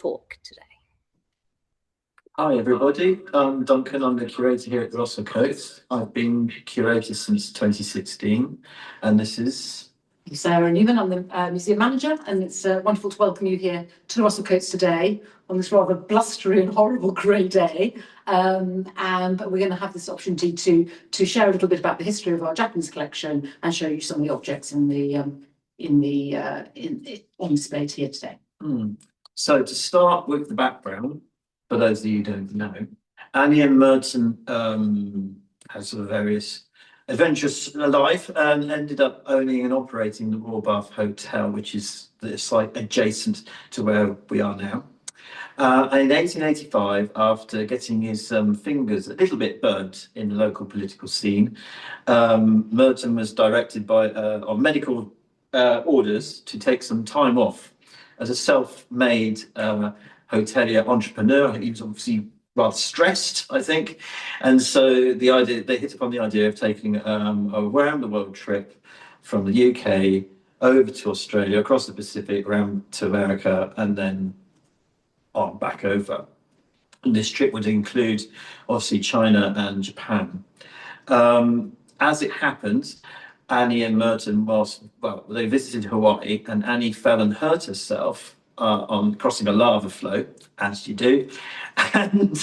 talk today. Hi everybody, I'm Duncan, I'm the curator here at the Russell-Cotes. I've been curator since 2016 and this is... Sarah Newman, I'm the museum manager, and it's wonderful to welcome you here to the Russell-Cotes today on this rather blustery and horrible grey day. But we're going to have this opportunity to share a little bit about the history of our Japanese collection and show you some of the objects on display here today. So to start with the background, for those of you who don't know, Annie and Merton had sort of various adventurous life and ended up owning and operating the Royal Bath Hotel, which is the site adjacent to where we are now. And in 1885, after getting his fingers a little bit burnt in the local political scene, Merton was directed by on medical orders to take some time off. As a self-made hotelier entrepreneur, he was obviously rather stressed, I think, and so they hit upon the idea of taking a round the world trip from the UK over to Australia, across the Pacific, around to America, and then on back over. And this trip would include obviously China and Japan. As it happened, Annie and Merton they visited Hawaii, and Annie fell and hurt herself on crossing a lava flow, as you do, and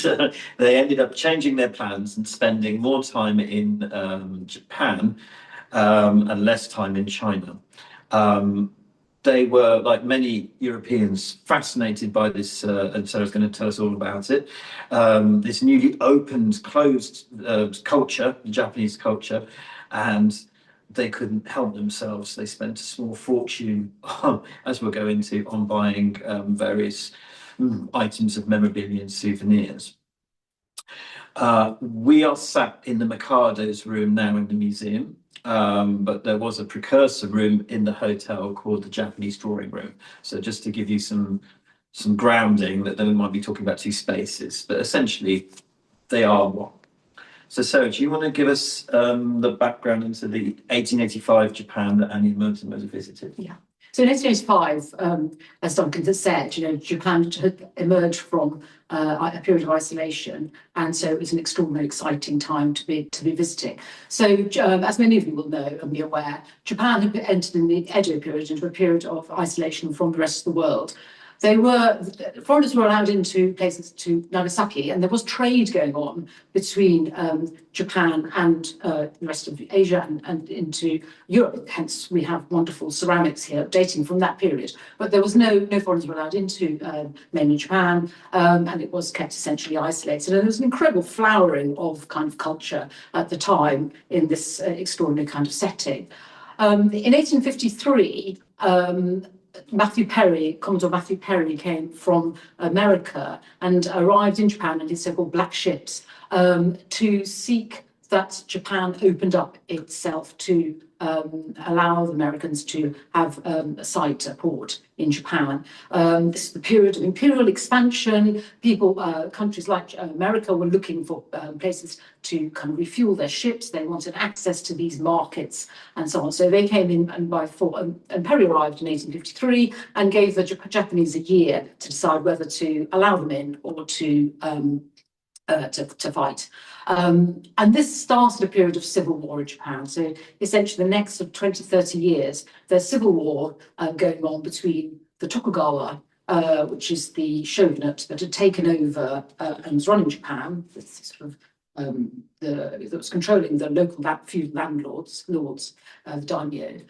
they ended up changing their plans and spending more time in Japan and less time in China. They were, like many Europeans, fascinated by this, and Sarah's going to tell us all about it, this newly opened, closed culture, the Japanese culture, and they couldn't help themselves. They spent a small fortune, as we'll go into, on buying various items of memorabilia and souvenirs. We are sat in the Mikado's room now in the museum, but there was a precursor room in the hotel called the Japanese drawing room. So just to give you some grounding, that then we might be talking about two spaces, but essentially they are one. So Sarah, do you want to give us the background into the 1885 Japan that Annie and Merton was visited? Yeah. So in 1885, as Duncan has said, Japan had emerged from a period of isolation, and so it was an extraordinarily exciting time to be visiting. So, as many of you will know and be aware, Japan had entered in the Edo period into a period of isolation from the rest of the world. Foreigners were allowed into places to Nagasaki, and there was trade going on between Japan and the rest of Asia and into Europe. Hence, we have wonderful ceramics here dating from that period. But there was no foreigners were allowed into mainland Japan, and it was kept essentially isolated. And there was an incredible flowering of kind of culture at the time in this extraordinary kind of setting. In 1853, Commodore Matthew Perry came from America and arrived in Japan in his so-called black ships to seek that Japan opened up itself to allow the Americans to have a port in Japan. This is the period of imperial expansion. Countries like America were looking for places to kind of refuel their ships. They wanted access to these markets and so on. So they came in and Perry arrived in 1853 and gave the Japanese a year to decide whether to allow them in or to fight. And this started a period of civil war in Japan. So essentially the next 20, 30 years, there's civil war going on between the Tokugawa, which is the shogunate that had taken over and was running Japan, that was controlling the local feudal landlords, the daimyo.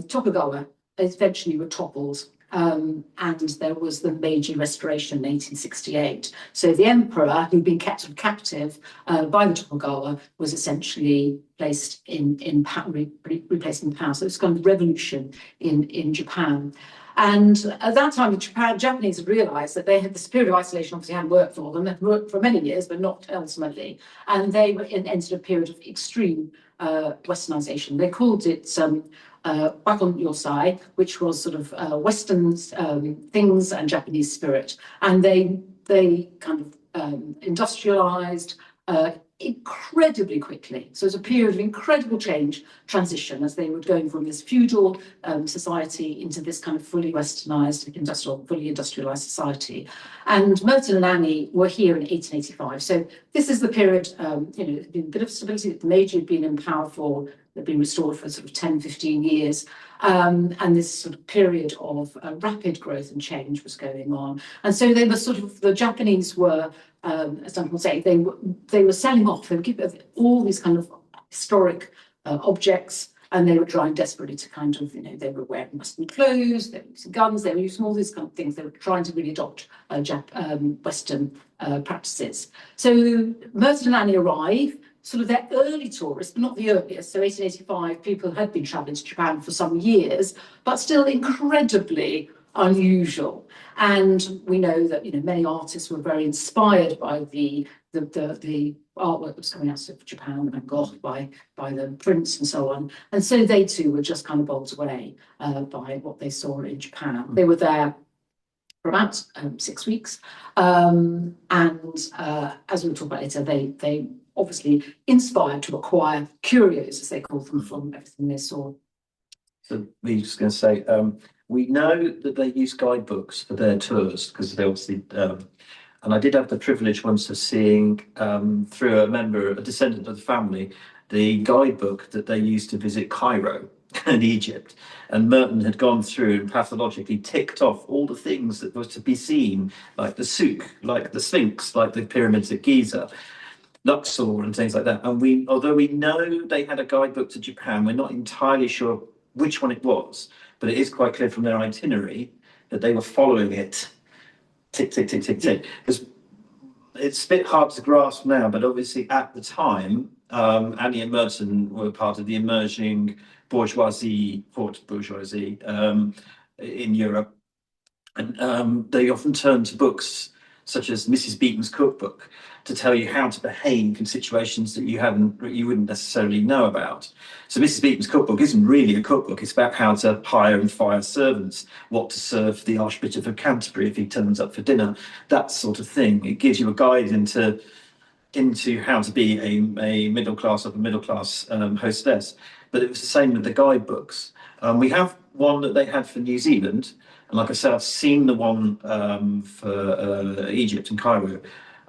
Tokugawa eventually were toppled. And there was the Meiji Restoration in 1868. So the emperor, who'd been kept captive by the Tokugawa, was essentially replaced in power. So it's kind of revolution in Japan. And at that time, the Japanese had realised that they had this period of isolation obviously hadn't worked for them. They'd worked for many years, but not ultimately. And they entered a period of extreme Westernization. They called it Wakon Yosai, which was sort of Western things and Japanese spirit. And they kind of industrialized, incredibly quickly. So it was a period of incredible transition, as they were going from this feudal society into this kind of fully westernized, fully industrialized society. And Merton and Annie were here in 1885. So this is the period, there'd been a bit of stability. The Meiji had been in power they'd been restored for sort of 10, 15 years. And this sort of period of rapid growth and change was going on. And so they were the Japanese were, as Duncan will say, they were selling off. They would give all these kind of historic objects, and they were trying desperately to kind of, they were wearing Western clothes, they were using guns, they were using all these kind of things. They were trying to really adopt Western practices. So Merton and Annie arrive, sort of their early tourists, but not the earliest. So 1885, people had been travelling to Japan for some years, but still incredibly unusual. And we know that many artists were very inspired by the artwork that was coming out of Japan, Van Gogh, by the prints and so on. And so they too were just kind of bowled away by what they saw in Japan. They were there for about 6 weeks, and as we'll talk about later, they obviously inspired to acquire curios, as they call them, from everything they saw. So we're just going to say, we know that they use guidebooks for their tours because they obviously, and I did have the privilege once of seeing through a descendant of the family, the guidebook that they used to visit Cairo and Egypt. And Merton had gone through and pathologically ticked off all the things that were to be seen, like the souk, like the Sphinx, like the pyramids at Giza, Luxor and things like that. And although we know they had a guidebook to Japan, we're not entirely sure which one it was, but it is quite clear from their itinerary that they were following it. Tick, tick, tick, tick, tick. It's a bit hard to grasp now, but obviously at the time, Annie and Merton were part of the emerging haute bourgeoisie in Europe. And they often turned to books such as Mrs. Beeton's cookbook to tell you how to behave in situations that you wouldn't necessarily know about. So Mrs. Beeton's cookbook isn't really a cookbook. It's about how to hire and fire servants, what to serve the Archbishop of Canterbury if he turns up for dinner, that sort of thing. It gives you a guide into how to be a middle class hostess. But it was the same with the guidebooks. We have one that they had for New Zealand, and like I said, I've seen the one for Egypt and Cairo,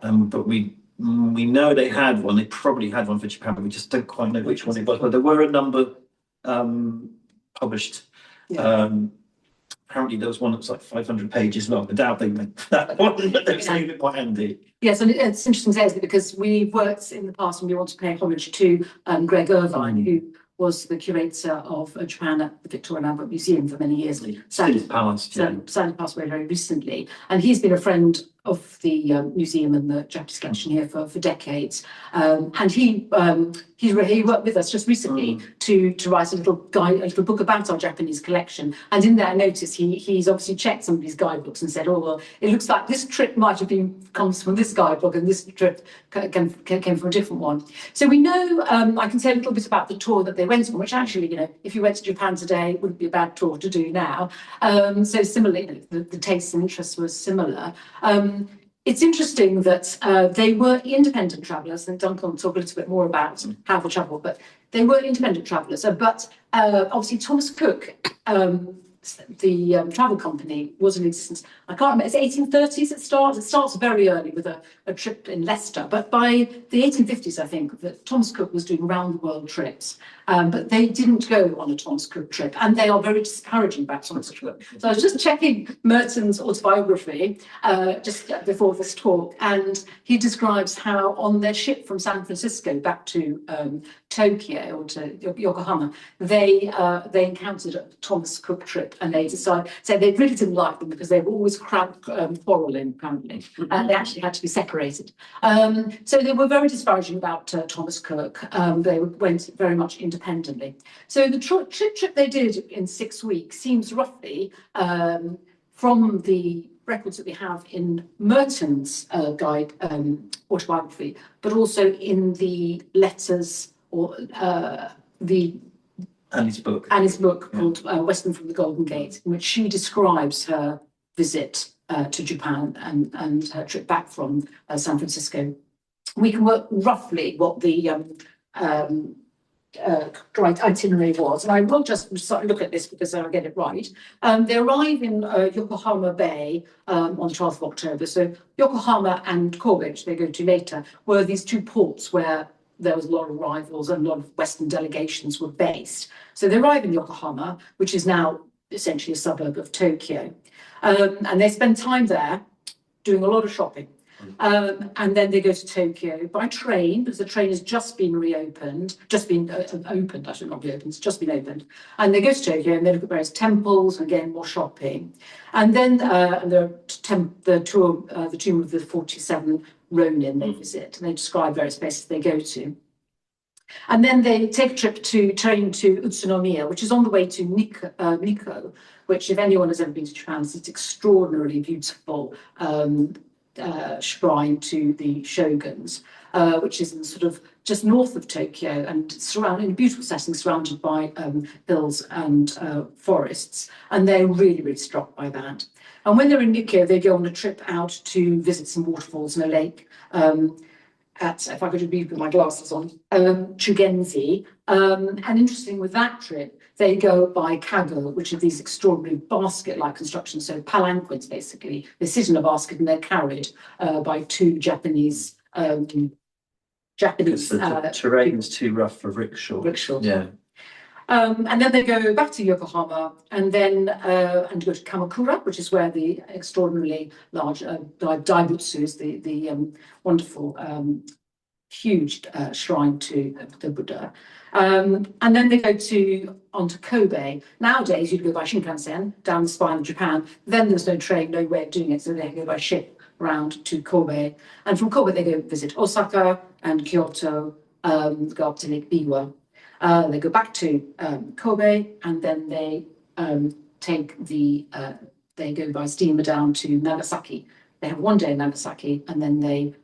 but we know they had one. They probably had one for Japan, but we just don't quite know which one it was. But there were a number published. Yeah. Apparently there was one that was like 500 pages long. I doubt they meant that one, but they were saying it quite handy. Yes, and it's interesting to say, isn't it, because we've worked in the past and we want to pay homage to Greg Irvine, who was the curator of Japan at the Victorian Albert Museum for many years. Sadly passed away very recently. And he's been a friend of the museum and the Japanese collection here for decades. And he worked with us just recently to write a little book about our Japanese collection. And in that notice, he's obviously checked some of these guidebooks and said, oh, well, it looks like this trip might have comes from this guidebook and this trip came from a different one. So we know, I can say a little bit about the tour that they went on, which actually, if you went to Japan today, it wouldn't be a bad tour to do now. So similarly, the tastes and interests were similar. It's interesting that they were independent travellers, and Duncan will talk a little bit more about how they travelled, but they were independent travellers. But obviously Thomas Cook, the travel company, was in existence. I can't remember, it's 1830s it starts. It starts very early with a trip in Leicester, but by the 1850s, I think, that Thomas Cook was doing round-the-world trips. But they didn't go on a Thomas Cook trip, and they are very disparaging about Thomas Cook. So I was just checking Merton's autobiography just before this talk, and he describes how on their ship from San Francisco back to Tokyo or to Yokohama, they encountered a Thomas Cook trip, and they decided, so they really didn't like them because they were always quarrelling, apparently, and they actually had to be separated. So they were very disparaging about Thomas Cook. They went very much independently. So the trip they did in 6 weeks seems roughly, from the records that we have in Merton's autobiography, but also in the letters or Annie's book called Western from the Golden Gate, in which she describes her visit to Japan and her trip back from San Francisco. we can work roughly what the right itinerary was. And I will just look at this because I'll get it right. They arrive in Yokohama Bay on the 12th of October. So Yokohama and Kobe, which they go to later, were these two ports where there was a lot of arrivals and a lot of Western delegations were based. So they arrive in Yokohama, which is now essentially a suburb of Tokyo. And they spend time there doing a lot of shopping. And then they go to Tokyo by train, because the train has just been reopened, opened, actually not reopened, it's just been opened. And they go to Tokyo and they look at various temples, and again, more shopping. And then the tomb of the 47 Ronin they visit, and they describe various places they go to. And then they take a train to Utsunomiya, which is on the way to Nikko, which, if anyone has ever been to Japan, is an extraordinarily beautiful shrine to the shoguns, which is in sort of just north of Tokyo and surrounded in a beautiful setting, surrounded by hills and forests. And they're really, really struck by that. And when they're in Nikko, they go on a trip out to visit some waterfalls and a lake. If I could read with my glasses on, Chugenzi. And interesting with that trip, they go by kago, which are these extraordinary basket-like constructions, so palanquins basically. They sit in a basket and they're carried by two Japanese. The terrain's too rough for rickshaw. Yeah. And then they go back to Yokohama and then and go to Kamakura, which is where the extraordinarily large Daibutsu is, the wonderful huge shrine to the Buddha. And then they go on to Kobe. Nowadays, you'd go by Shinkansen down the spine of Japan. Then there's no train, no way of doing it, so they go by ship round to Kobe. And from Kobe, they go visit Osaka and Kyoto, go up to Lake Biwa. They go back to Kobe, and then they they go by steamer down to Nagasaki. They have one day in Nagasaki, and then they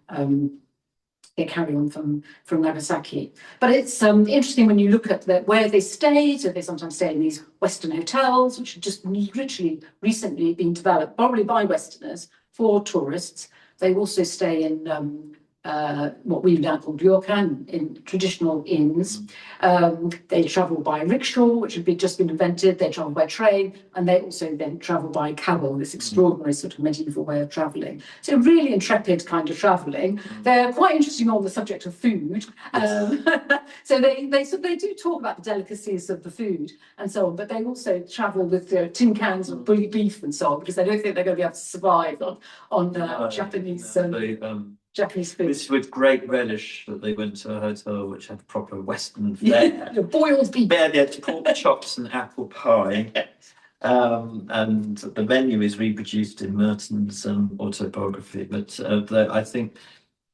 carry on from Nagasaki. But it's interesting when you look at where they stay. So they sometimes stay in these Western hotels, which have just literally recently been developed, probably by Westerners, for tourists. They also stay in what we now call ryokan, in traditional inns. They travel by rickshaw, which had just been invented. They travel by train, and they also then travel by kago, this extraordinary sort of medieval way of travelling. So really intrepid kind of travelling. They're quite interesting on the subject of food. So they do talk about the delicacies of the food and so on, but they also travel with tin cans of bully beef and so on, because they don't think they're going to be able to survive on Japanese food. It's with great relish that they went to a hotel which had proper Western fare. Boiled beef. They had pork chops and apple pie. And the menu is reproduced in Merton's autobiography. But I think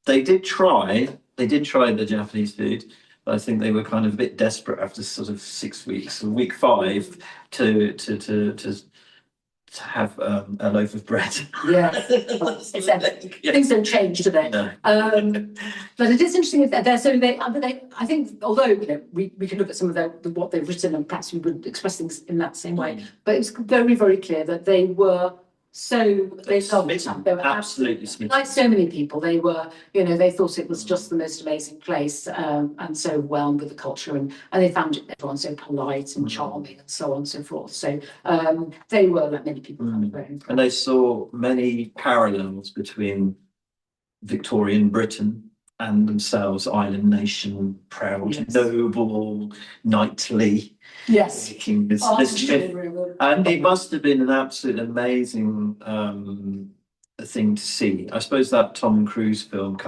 they did try the Japanese food. But I think they were kind of a bit desperate after sort of 6 weeks, or week 5, to have a loaf of bread. Yeah, things don't change today. No. But it is interesting that I think, although we can look at some of what they've written and perhaps we would express things in that same way, but it's very, very clear that they were they loved it. They were absolutely smitten. Like so many people, they were, they thought it was just the most amazing place, and so overwhelmed with the culture, and they found everyone so polite and charming and so on and so forth. So they were, like many people, kind of very impressed. And they saw many parallels between Victorian Britain and themselves, island nation, proud, noble, knightly. Yes. And it must have been an absolute amazing thing to see. I suppose that Tom Cruise film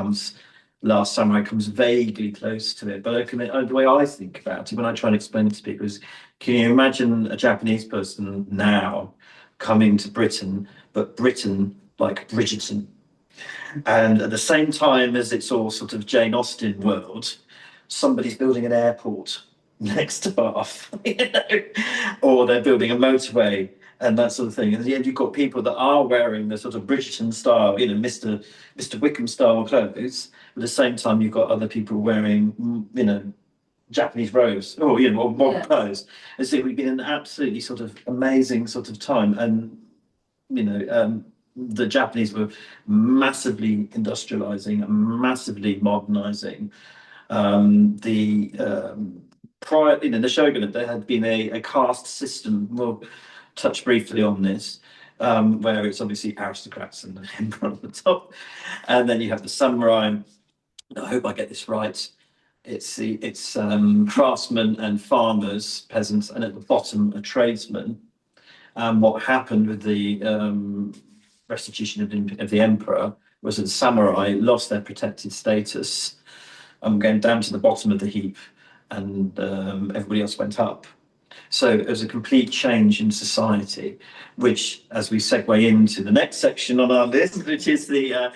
Last Samurai comes vaguely close to it, but the way I think about it, when I try and explain it to people, is, can you imagine a Japanese person now coming to Britain, but Britain like Bridgerton? And at the same time as it's all sort of Jane Austen world, somebody's building an airport next to Bath, or they're building a motorway and that sort of thing. And yet you've got people that are wearing the sort of Bridgerton style, Mr. Wickham style clothes. At the same time, you've got other people wearing, Japanese robes, or modern clothes. And so it would be an absolutely sort of amazing sort of time. And the Japanese were massively industrializing and massively modernizing. Prior, the shogunate, there had been a caste system. We'll touch briefly on this, where it's obviously aristocrats and the emperor on the top, and then you have the samurai. I hope I get this right. It's craftsmen and farmers, peasants, and at the bottom, a tradesman. And what happened with the restitution of the emperor was that the samurai lost their protected status and going down to the bottom of the heap, and everybody else went up. So it was a complete change in society, which, as we segue into the next section on our list, which is the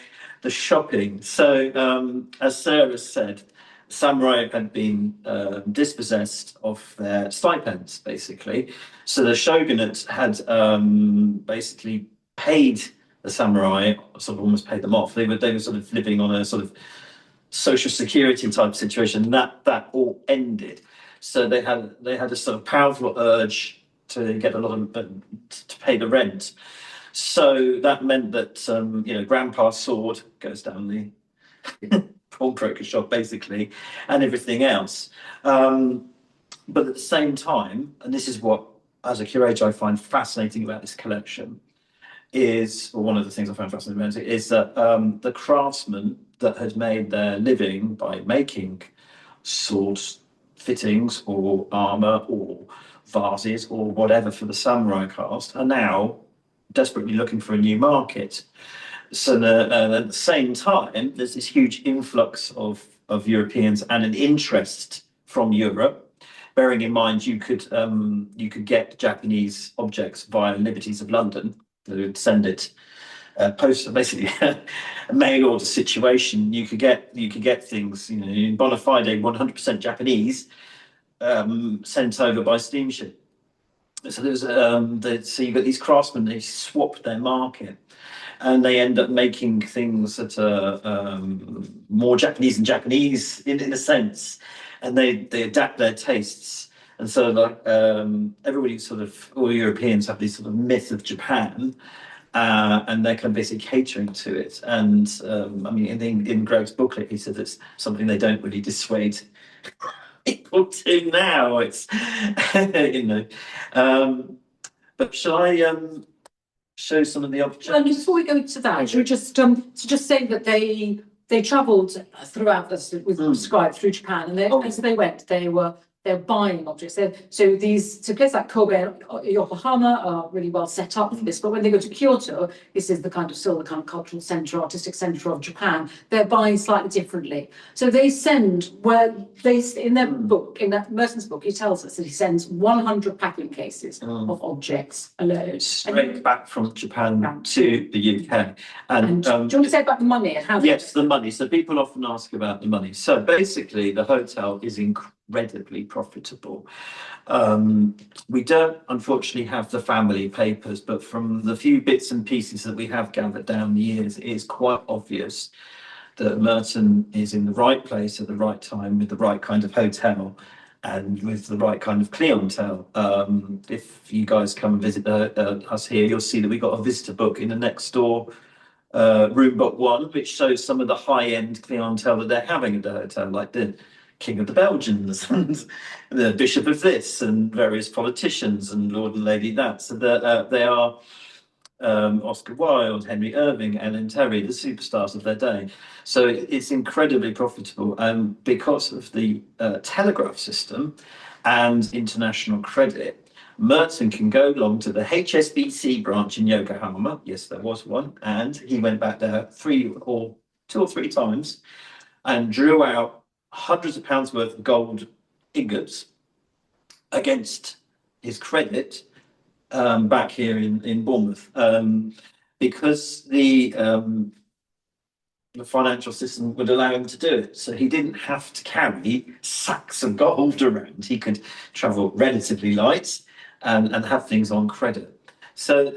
shopping. So, as Sarah said, samurai had been dispossessed of their stipends, basically. So the shogunate had basically paid the samurai, sort of almost paid them off. They were sort of living on a sort of social security type situation. That all ended. So they had a sort of powerful urge to get a lot of to pay the rent. So that meant that Grandpa's sword goes down the pawnbroker shop basically, and everything else. But at the same time, and this is what, as a curator, I find fascinating about this collection, or one of the things I found fascinating about it, is that the craftsmen that had made their living by making sword fittings or armor or vases or whatever for the samurai caste are now desperately looking for a new market. So at the same time, there's this huge influx of Europeans and an interest from Europe. Bearing in mind, you could get Japanese objects via Liberties of London. They would send it post, basically a mail order situation. You could get things, in bona fide 100% Japanese, sent over by steamship. So there's so you got these craftsmen. They swapped their market, and they end up making things that are more Japanese than Japanese in a sense, and they adapt their tastes. And so like everybody all Europeans have this sort of myth of Japan, and they're kind of basically catering to it. And I mean, in Greg's booklet, he said it's something they don't really dissuade people to now. It's but shall I show some of the objects? Well, before we go to that, should we just say that they travelled throughout this with described through Japan, and as they went, they're buying objects. So places like Kobe or Yokohama are really well set up for this. But when they go to Kyoto, this is still the kind of cultural centre, artistic centre of Japan. They're buying slightly differently. So they send in their book, in that Merton's book, he tells us that he sends 100 packing cases of objects alone. Straight back from Japan to the UK. And do you want to say about the money and how? Yes, the money. So people often ask about the money. So basically, the hotel is incredibly profitable. We don't, unfortunately, have the family papers, but from the few bits and pieces that we have gathered down the years, it is quite obvious that Merton is in the right place at the right time with the right kind of hotel and with the right kind of clientele. If you guys come and visit us here, you'll see that we've got a visitor book in the next door room book 1, which shows some of the high-end clientele that they're having at the hotel, like the King of the Belgians and the Bishop of this and various politicians and Lord and Lady that. So they are Oscar Wilde, Henry Irving, Ellen Terry, the superstars of their day. So it's incredibly profitable, and because of the telegraph system and international credit, Merton can go along to the HSBC branch in Yokohama. Yes, there was one, and he went back there 2 or 3 times and drew out hundreds of pounds worth of gold ingots against his credit back here in Bournemouth, because the financial system would allow him to do it. So he didn't have to carry sacks of gold around. He could travel relatively light and have things on credit. So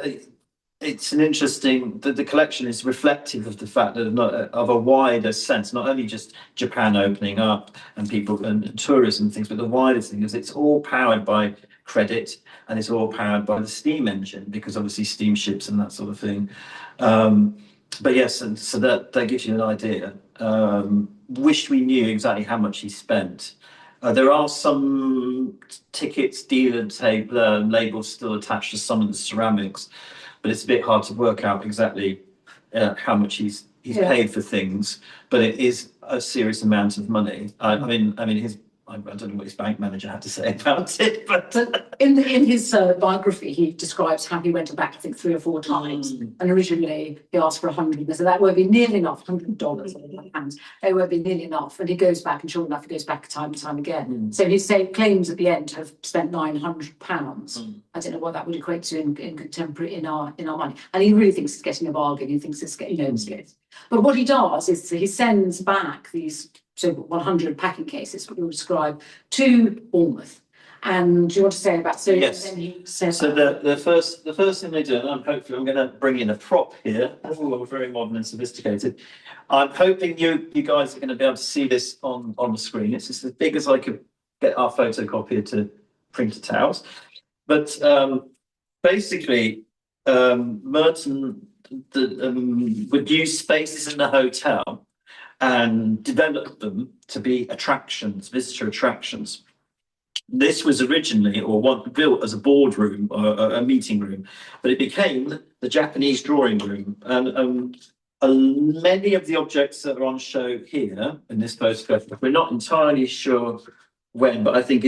it's an interesting that the collection is reflective of the fact that of a wider sense, not only just Japan opening up and people and tourism and things, but the wider thing is it's all powered by credit and it's all powered by the steam engine because obviously steamships and that sort of thing. But yes, and so that gives you an idea. Wish we knew exactly how much he spent. There are some tickets, dealer tape labels still attached to some of the ceramics, but it's a bit hard to work out exactly how much he's paid for things. But it is a serious amount of money. I mean, I don't know what his bank manager had to say about it, but in his biography, he describes how he went back, I think, 3 or 4 times, and originally he asked for 100. So that won't be nearly enough, $100 or pounds. It won't be nearly enough, and he goes back, and sure enough, he goes back time and time again. So he claims at the end to have spent £900. I don't know what that would equate to in contemporary in our money, and he really thinks he's getting a bargain. He thinks it's it's good. But what he does is he sends back these 100 packing cases, what you describe, to Bournemouth. And do you want to say about yes? Then he says so the first thing they do, and hopefully I'm going to bring in a prop here. Oh, very modern and sophisticated. I'm hoping you guys are going to be able to see this on the screen. It's just as big as I could get our photocopier to print it out. But basically, Merton would use spaces in the hotel and develop them to be attractions, visitor attractions. This was originally built as a boardroom or a meeting room, but it became the Japanese drawing room. And many of the objects that are on show here in this photograph, we're not entirely sure when, but I think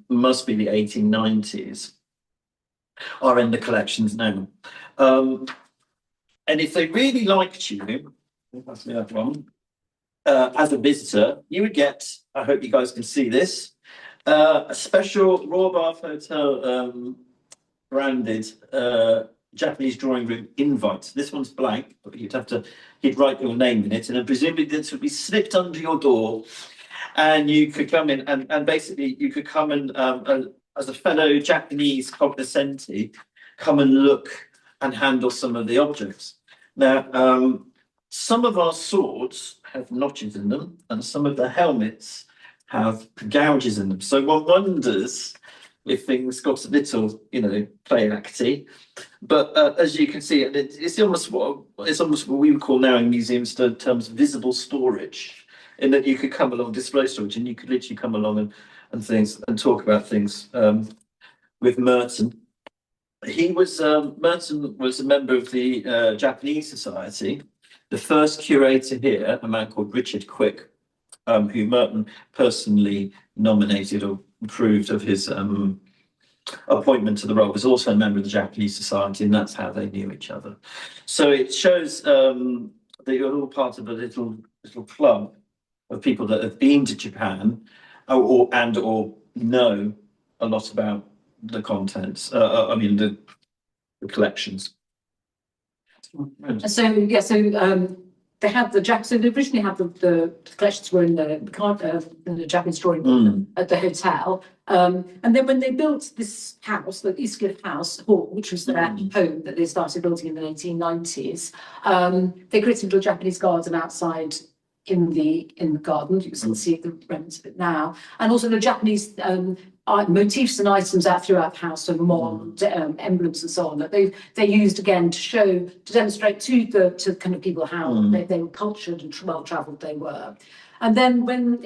must be the 1890s, are in the collections now. And if they really liked you, that's the other one, as a visitor, you would get, I hope you guys can see this, a special Royal Bath Hotel branded Japanese drawing room invite. This one's blank, but you'd write your name in it, and then presumably this would be slipped under your door, and you could come in and basically you could come and as a fellow Japanese cognoscenti, come and look and handle some of the objects. Now, some of our swords have notches in them, and some of the helmets have gouges in them. So one wonders if things got a little, play acty. But as you can see, it's almost what we would call now in museums terms of visible storage, in that you could come along, display storage, and you could literally come along and things and talk about things with Merton. Merton was a member of the Japanese Society. The first curator here, a man called Richard Quick, who Merton personally nominated or approved of his appointment to the role, was also a member of the Japanese Society, and that's how they knew each other. So it shows that you're all part of a little club of people that have been to Japan or know a lot about the contents. The collections. So they had so they originally had the collections were in the Japanese drawing room at the hotel, and then when they built this house, the Eastcliff House Hall, which was their home that they started building in the 1890s, they created a Japanese garden outside in the garden. You can still see the remnants of it now, and also the Japanese motifs and items out throughout the house, so emblems and so on, that they used again to demonstrate to kind of people how they were cultured and well travelled they were. And then when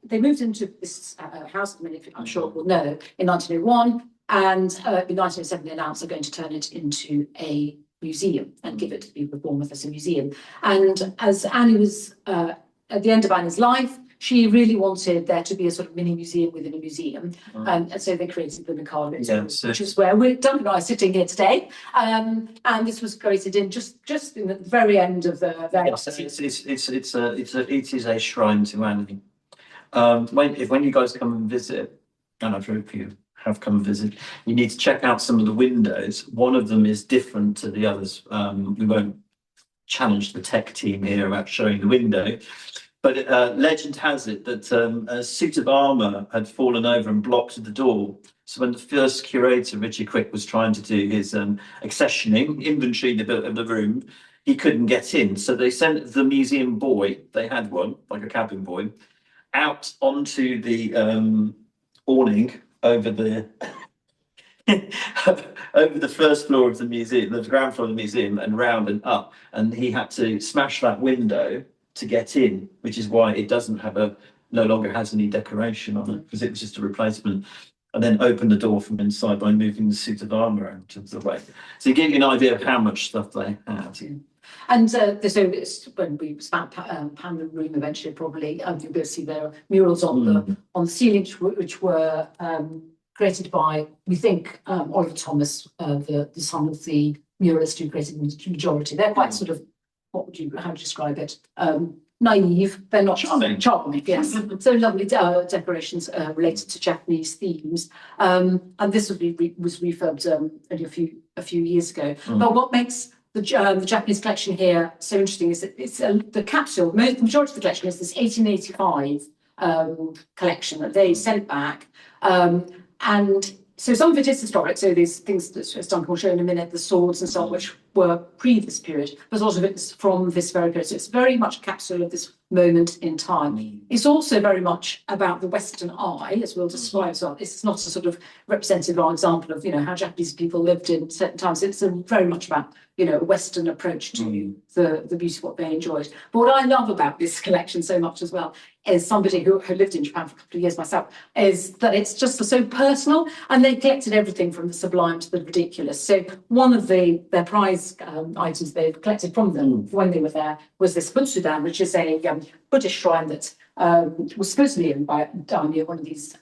they moved into this house, I'm sure we'll know, in 1901, and in 1907 they announced they're going to turn it into a museum and give it to people of Bournemouth as a museum. And as Annie was at the end of Annie's life, she really wanted there to be a sort of mini museum within a museum, and so they created the Mikado, which is where Duncan and I are sitting here today. And this was created in just in the very end of the. It is a shrine to Annie. When you guys come and visit, and I hope you have come and visit, you need to check out some of the windows. One of them is different to the others. We won't challenge the tech team here about showing the window. But legend has it that a suit of armour had fallen over and blocked the door. So when the first curator, Richard Quick, was trying to do his accessioning, inventory of the room, he couldn't get in. So they sent the museum boy, they had one, like a cabin boy, out onto the awning over the over the first floor of the museum, the ground floor of the museum, and round and up. And he had to smash that window to get in, which is why it doesn't have no longer has any decoration on it, because it was just a replacement. And then open the door from inside by moving the suit of armour out of the way. So you get you an idea of how much stuff they had. And so it's, when we span the room eventually, probably you'll be able to see there are murals on the ceiling, which were created by, we think, Oliver Thomas, the son of the muralist who created the majority. They're quite sort of, how would you describe it? Naive. They're not charming. Yes. So lovely decorations related to Japanese themes. And this was refurbed only a few years ago. But what makes the Japanese collection here so interesting is that it's the capsule. The majority of the collection is this 1885 collection that they sent back. And so some of it is historic, so these things that as Duncan will show in a minute, the swords and so on, which were pre this period, but also it's from this very period. So it's very much a capsule of this moment in time. It's also very much about the Western eye, as we'll describe. So it's not a sort of representative or example of, how Japanese people lived in certain times. It's very much about, a Western approach to the beauty of what they enjoyed. But what I love about this collection so much as well, is somebody who lived in Japan for a couple of years myself, is that it's just so personal, and they collected everything from the sublime to the ridiculous. So one of their prize items they've collected from them when they were there was this Butsudan, which is a Buddhist shrine that was supposedly owned by Daimyo, one of these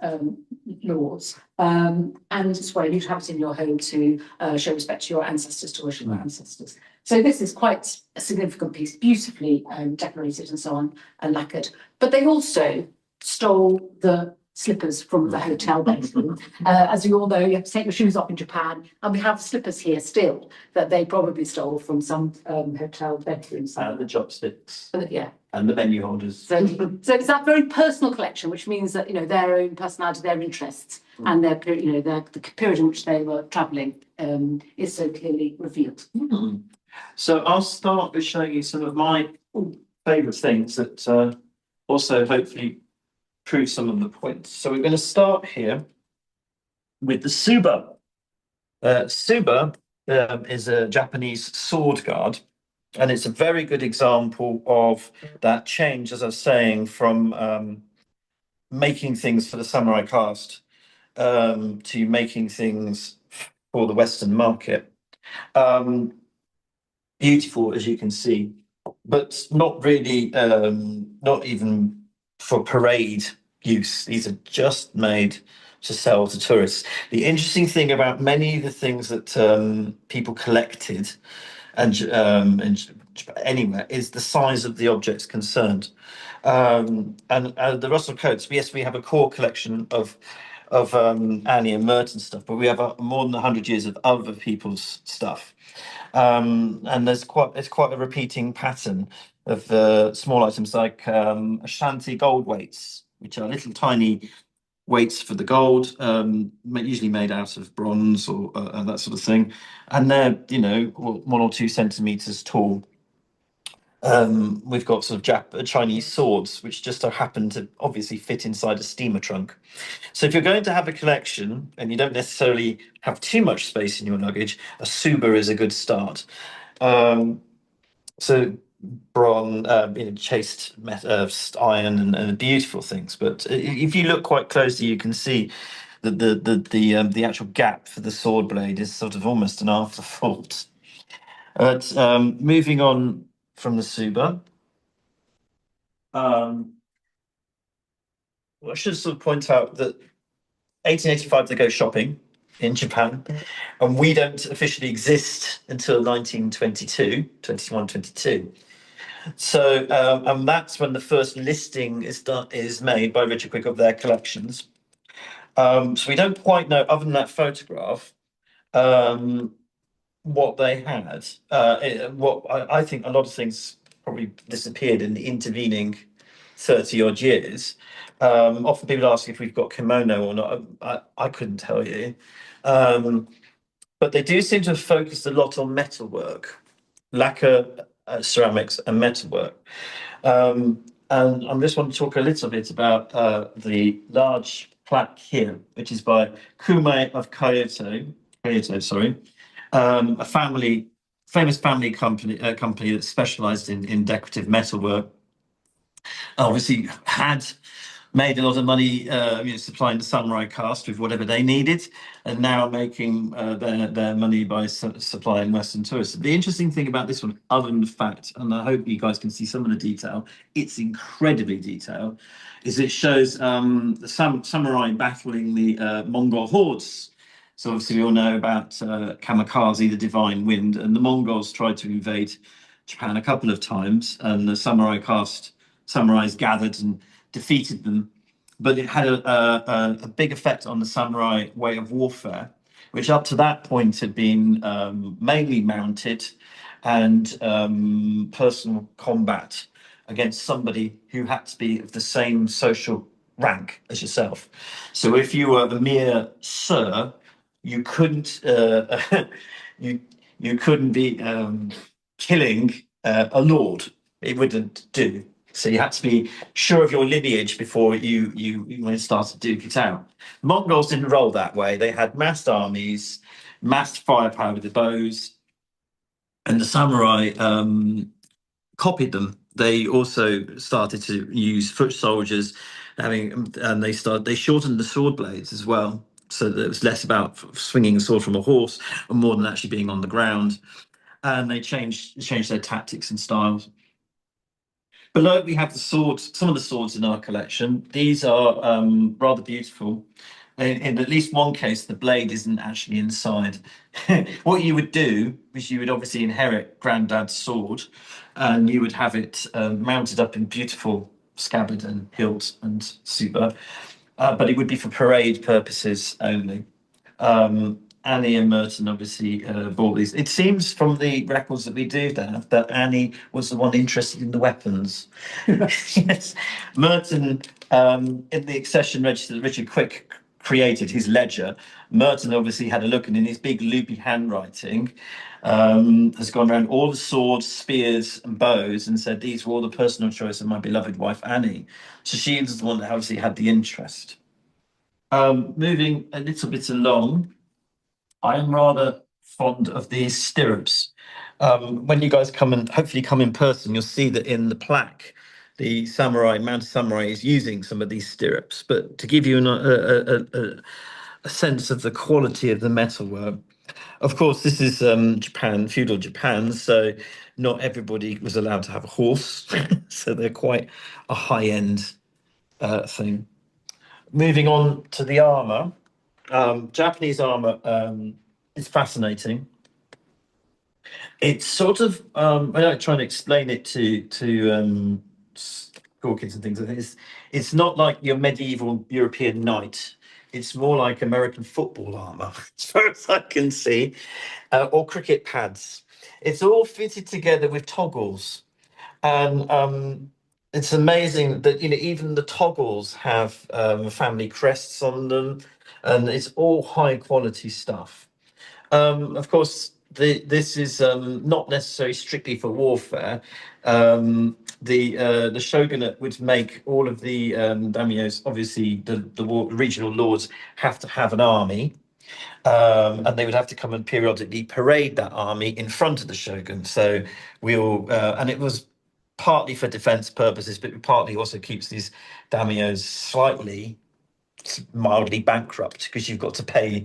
lords. And it's where you'd have it in your home to show respect to your ancestors, to worship your ancestors. So this is quite a significant piece, beautifully decorated and so on, and lacquered. But they also stole the slippers from the hotel bedroom. As you all know, you have to take your shoes off in Japan, and we have slippers here still that they probably stole from some hotel bedrooms. And the chopsticks. Yeah. And the menu holders. So it's that very personal collection, which means that their own personality, their interests, and their the period in which they were travelling is so clearly revealed. So I'll start with showing you some of my favourite things that also hopefully prove some of the points. So we're going to start here with the Tsuba. Tsuba is a Japanese sword guard, and it's a very good example of that change, as I was saying, from making things for the samurai caste to making things for the Western market. Beautiful, as you can see, but not really, not even for parade use. These are just made to sell to tourists. The interesting thing about many of the things that people collected and anywhere is the size of the objects concerned. And the Russell-Cotes, yes, we have a core collection of Annie and Merton stuff, but we have more than 100 years of other people's stuff. And it's quite a repeating pattern of small items like Ashanti gold weights, which are little tiny weights for the gold, usually made out of bronze or that sort of thing, and they're 1 or 2 centimeters tall. We've got sort of Chinese swords, which just so happen to obviously fit inside a steamer trunk. So if you're going to have a collection and you don't necessarily have too much space in your luggage, a Tsuba is a good start. So bronze, chased iron and beautiful things. But if you look quite closely, you can see that the actual gap for the sword blade is sort of almost an afterthought. But moving on from the Tsuba, I should sort of point out that 1885 they go shopping in Japan, and we don't officially exist until 1922, 21, 22. So, and that's when the first listing is made by Richard Quick of their collections. So we don't quite know, other than that photograph, what they had. I think a lot of things probably disappeared in the intervening 30 odd years. Often people ask if we've got kimono or not. I couldn't tell you. But they do seem to have focused a lot on metalwork, lacquer, ceramics, and metalwork. And I just want to talk a little bit about the large plaque here, which is by Kume of Kyoto, sorry, a famous family company that specialised in decorative metalwork. Obviously, had made a lot of money, supplying the samurai cast with whatever they needed, and now making their money by supplying Western tourists. The interesting thing about this one, other than the fact, and I hope you guys can see some of the detail, it's incredibly detailed, is it shows the samurai battling the Mongol hordes. So obviously we all know about Kamikaze, the divine wind, and the Mongols tried to invade Japan a couple of times, and the samurais gathered and defeated them, but it had a big effect on the samurai way of warfare, which up to that point had been mainly mounted and personal combat against somebody who had to be of the same social rank as yourself. So if you were a mere sir, you couldn't you couldn't be killing a lord. It wouldn't do. So you had to be sure of your lineage before you started to duke it out. The Mongols didn't roll that way. They had massed armies, massed firepower with the bows, and the samurai copied them. They also started to use foot soldiers, and they shortened the sword blades as well, so that it was less about swinging a sword from a horse and more than actually being on the ground. And they changed their tactics and styles. Below we have the swords, some of the swords in our collection. These are rather beautiful. In at least one case, the blade isn't actually inside. What you would do is you would obviously inherit Grandad's sword, and you would have it mounted up in beautiful scabbard and hilt and super, but it would be for parade purposes only. Annie and Merton obviously bought these. It seems from the records that we do have that Annie was the one interested in the weapons. Yes, Merton, in the accession register that Richard Quick created, his ledger, Merton obviously had a look, and in his big loopy handwriting, has gone around all the swords, spears, and bows and said these were all the personal choice of my beloved wife Annie. So she was the one that obviously had the interest. Moving a little bit along, I am rather fond of these stirrups. When you guys hopefully come in person, you'll see that in the plaque, the mounted samurai is using some of these stirrups. But to give you a sense of the quality of the metalwork, of course, this is Japan, feudal Japan, so not everybody was allowed to have a horse. So they're quite a high-end thing. Moving on to the armor. Japanese armor is fascinating. It's sort of I like trying to explain it to school kids and things. I think it's not like your medieval European knight. It's more like American football armor, as far as I can see, or cricket pads. It's all fitted together with toggles, and it's amazing that even the toggles have family crests on them, and it's all high quality stuff. Of course, this is not necessarily strictly for warfare. The shogunate would make all of the daimyos, obviously the regional lords, have to have an army, and they would have to come and periodically parade that army in front of the shogun. So and it was partly for defense purposes, but partly also keeps these daimyos slightly mildly bankrupt because you've got to pay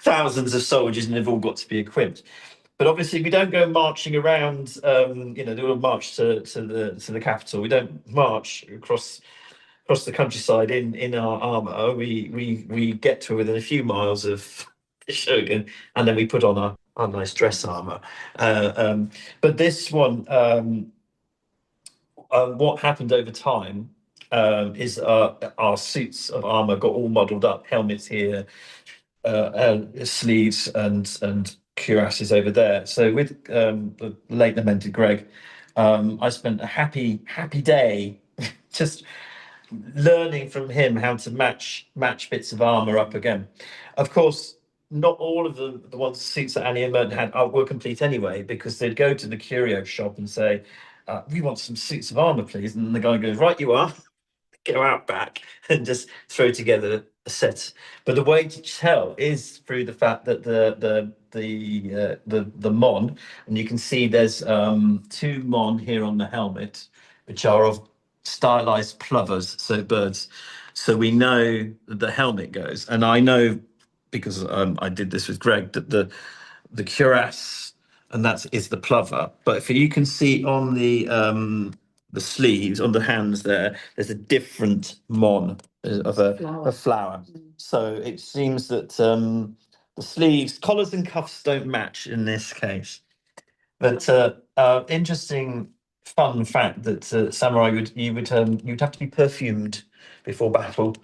thousands of soldiers and they've all got to be equipped. But obviously, we don't go marching around. They will march to the capital. We don't march across the countryside in our armor. We get to within a few miles of the shogun, and then we put on our nice dress armor. But this one, what happened over time is our suits of armor got all muddled up. Helmets here, sleeves and cuirasses over there. So with the late lamented Greg, I spent a happy day just learning from him how to match bits of armor up again. Of course, not all of the ones suits that Annie and Merton had were complete anyway, because they'd go to the curio shop and say, "We want some suits of armor, please," and the guy goes, "Right, you are." Go out back and just throw together a set. But the way to tell is through the fact that the mon, and you can see there's two mon here on the helmet, which are of stylized plovers, so birds. So we know that the helmet goes, and I know because I did this with Greg that the cuirass, and that is the plover. But if you can see on the sleeves, on the hands there's a different mon of a flower. So it seems that the sleeves, collars and cuffs don't match in this case. But interesting fun fact that samurai you'd have to be perfumed before battle.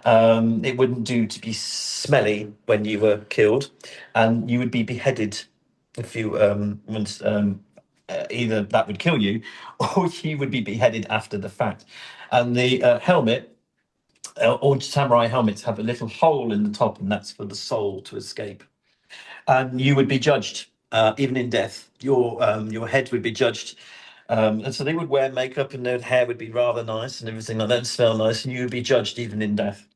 It wouldn't do to be smelly when you were killed, and you would be beheaded if you once either that would kill you, or you would be beheaded after the fact. And the helmet, all samurai helmets have a little hole in the top, and that's for the soul to escape. And you would be judged, even in death. Your head would be judged, and so they would wear makeup, and their hair would be rather nice and everything like that, and smell nice, and you would be judged even in death.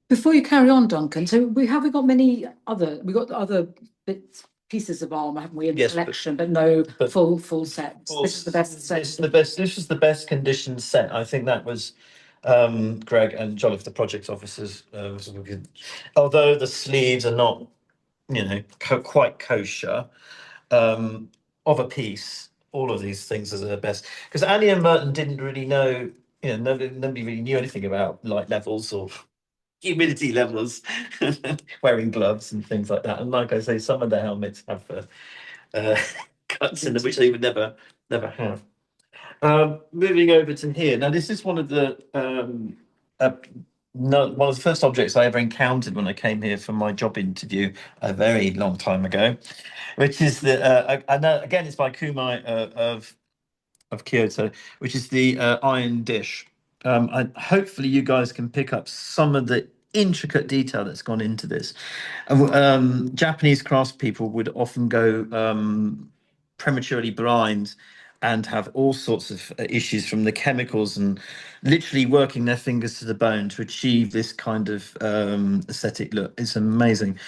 Before you carry on, Duncan, so we got many other bits pieces of armor, haven't we, in the Yes, collection, but no full sets. This is the best set. This was the best conditioned set. I think that was Greg and Jolliffe, the project officers. Although the sleeves are not, quite kosher, of a piece. All of these things are the best, because Annie and Merton didn't really know. Nobody really knew anything about light levels or humidity levels, wearing gloves and things like that. And like I say, some of the helmets have cuts in them, which they would never have. Moving over to here. Now, this is one of the one of the first objects I ever encountered when I came here for my job interview a very long time ago, which is I know again it's by Kumai of Kyoto, which is the iron dish. Hopefully, you guys can pick up some of the intricate detail that's gone into this. Japanese craftspeople would often go prematurely blind and have all sorts of issues from the chemicals and literally working their fingers to the bone to achieve this kind of aesthetic look. It's amazing.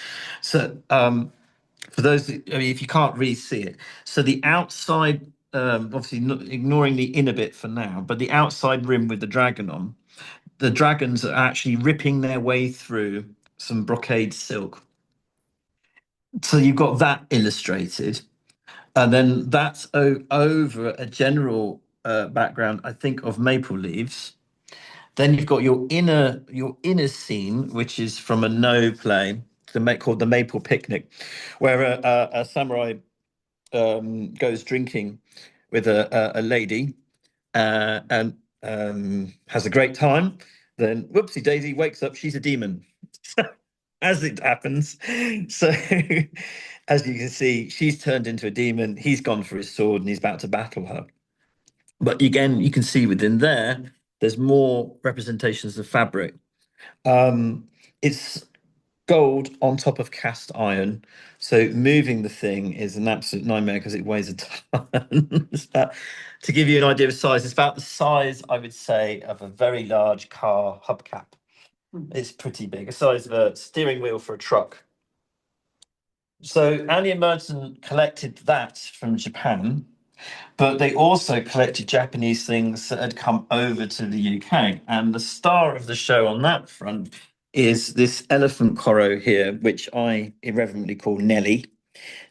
So for those, if you can't really see it, so the outside, obviously ignoring the inner bit for now, but the outside rim with the dragon on, the dragons are actually ripping their way through some brocade silk. So you've got that illustrated, and then that's over a general background, I think, of maple leaves. Then you've got your inner scene, which is from a No play, called the Maple Picnic, where a samurai goes drinking with a lady and has a great time. Then, whoopsie daisy, wakes up, she's a demon, as it happens. So, as you can see, she's turned into a demon. He's gone for his sword and he's about to battle her. But again, you can see within there's more representations of fabric. It's gold on top of cast iron. So moving the thing is an absolute nightmare because it weighs a ton. To give you an idea of size, it's about the size, I would say, of a very large car hubcap. It's pretty big, the size of a steering wheel for a truck. So Annie and Merton collected that from Japan, but they also collected Japanese things that had come over to the UK. And the star of the show on that front is this elephant koro here, which I irreverently call Nelly.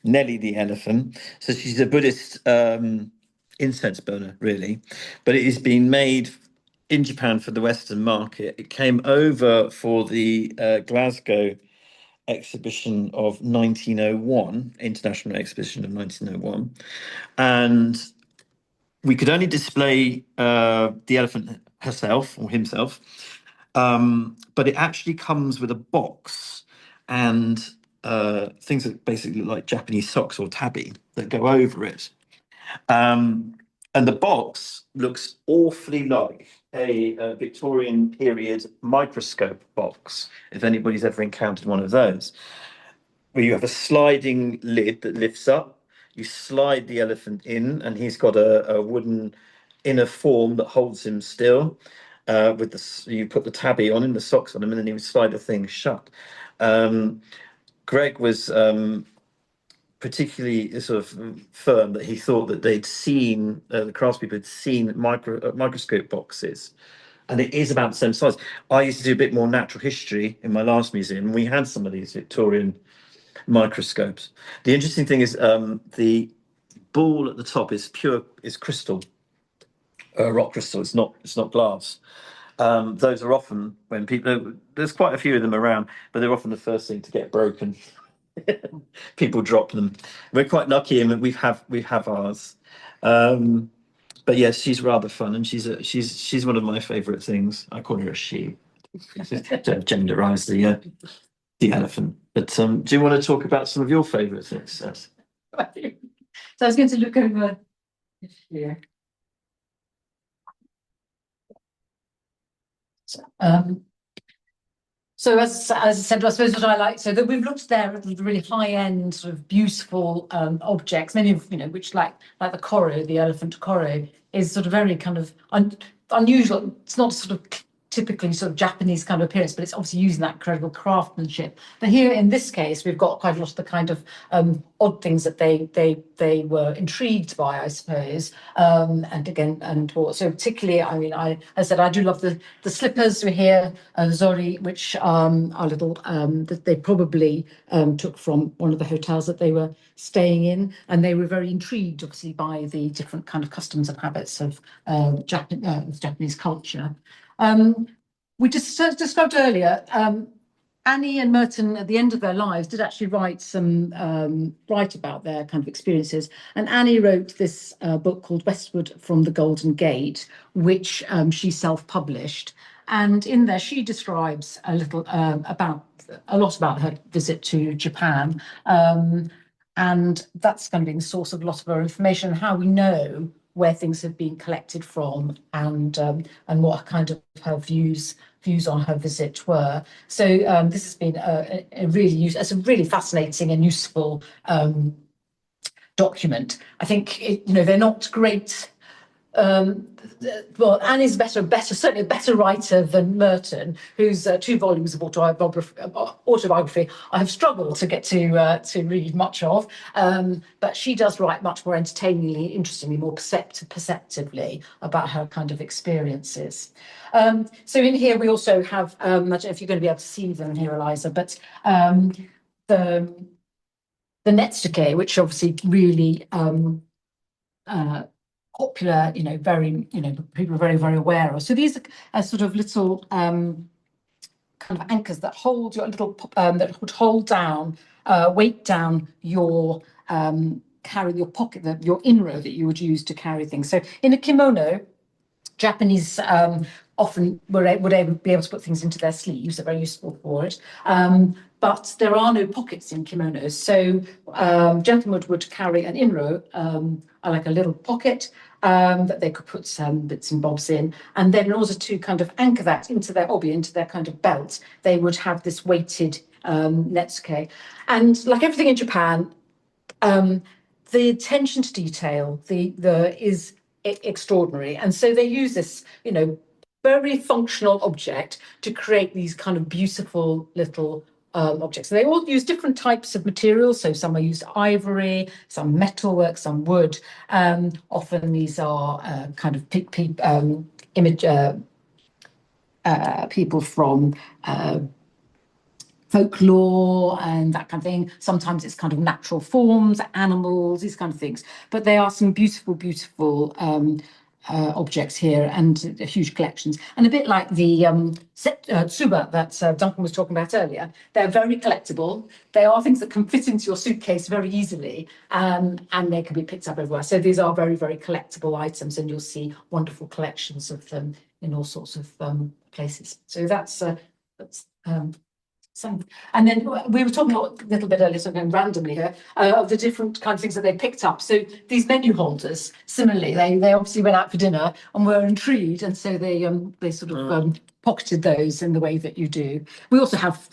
Nelly the elephant. So she's a Buddhist incense burner, really. But it is being made in Japan for the Western market. It came over for the Glasgow exhibition of 1901, International Exhibition of 1901. And we could only display the elephant herself or himself, but it actually comes with a box, and things that basically look like Japanese socks or tabi that go over it. And the box looks awfully like a Victorian period microscope box, if anybody's ever encountered one of those, where you have a sliding lid that lifts up, you slide the elephant in, and he's got a wooden inner form that holds him still. You put the tabby on him, the socks on him, and then he would slide the thing shut. Greg was particularly sort of firm that he thought that they'd seen the craftspeople had seen microscope boxes, and it is about the same size. I used to do a bit more natural history in my last museum, and we had some of these Victorian microscopes. The interesting thing is the ball at the top is crystal, rock crystal. It's not glass. Those are often when people, there's quite a few of them around, but they're often the first thing to get broken. People drop them. We're quite lucky in that we have ours. But yes, she's rather fun, and she's one of my favourite things. I call her a she. Don't genderize the elephant. But do you want to talk about some of your favourite things, Seth? So I was going to look over here. So as I said, I suppose what I like, so that we've looked there at the really high-end, sort of beautiful objects, many of which like the koro, the elephant koro, is sort of very kind of unusual. It's not sort of typically sort of Japanese kind of appearance, but it's obviously using that incredible craftsmanship. But here in this case, we've got quite a lot of the kind of odd things that they were intrigued by, I suppose. So particularly, I mean, I said I do love the slippers. We're here, Zori, which are little that they probably took from one of the hotels that they were staying in, and they were very intrigued, obviously, by the different kind of customs and habits of Japanese culture. We just described earlier, Annie and Merton at the end of their lives did actually write about their kind of experiences. And Annie wrote this book called Westward from the Golden Gate, which she self-published. And in there, she describes a lot about her visit to Japan. And that's going to be the source of a lot of our information, how we know where things have been collected from, and what kind of her views on her visit were. So this has been it's a really fascinating and useful document. I think they're not great. Well, Annie's certainly a better writer than Merton, whose 2 volumes of autobiography I have struggled to get to read much of. But she does write much more entertainingly, interestingly, more perceptively about her kind of experiences. So in here we also have, I don't know if you're going to be able to see them here, Eliza, but the netsuke, which obviously really popular, very, people are very, very aware of. So these are sort of little kind of anchors that hold your little, that would hold down, weight down your, carry your pocket, your inro that you would use to carry things. So in a kimono, Japanese often would be able to put things into their sleeves. They're very useful for it. But there are no pockets in kimonos. So gentlemen would carry an inro, like a little pocket that they could put some bits and bobs in. And then in order to kind of anchor that into their obi, into their kind of belt, they would have this weighted netsuke. And like everything in Japan, the attention to detail is extraordinary. And so they use this, very functional object to create these kind of beautiful little objects. And they all use different types of materials. So some are used ivory, some metalwork, some wood. Often these are kind of people from folklore and that kind of thing. Sometimes it's kind of natural forms, animals, these kind of things. But there are some beautiful, beautiful objects here, and huge collections. And a bit like the tsuba that Duncan was talking about earlier, they're very collectible. They are things that can fit into your suitcase very easily, and they can be picked up everywhere. So these are very, very collectible items, and you'll see wonderful collections of them in all sorts of places. So that's And then we were talking a little bit earlier, so I'm going randomly here, of the different kind of things that they picked up. So these menu holders, similarly, they obviously went out for dinner and were intrigued, and so they sort of pocketed those in the way that you do. We also have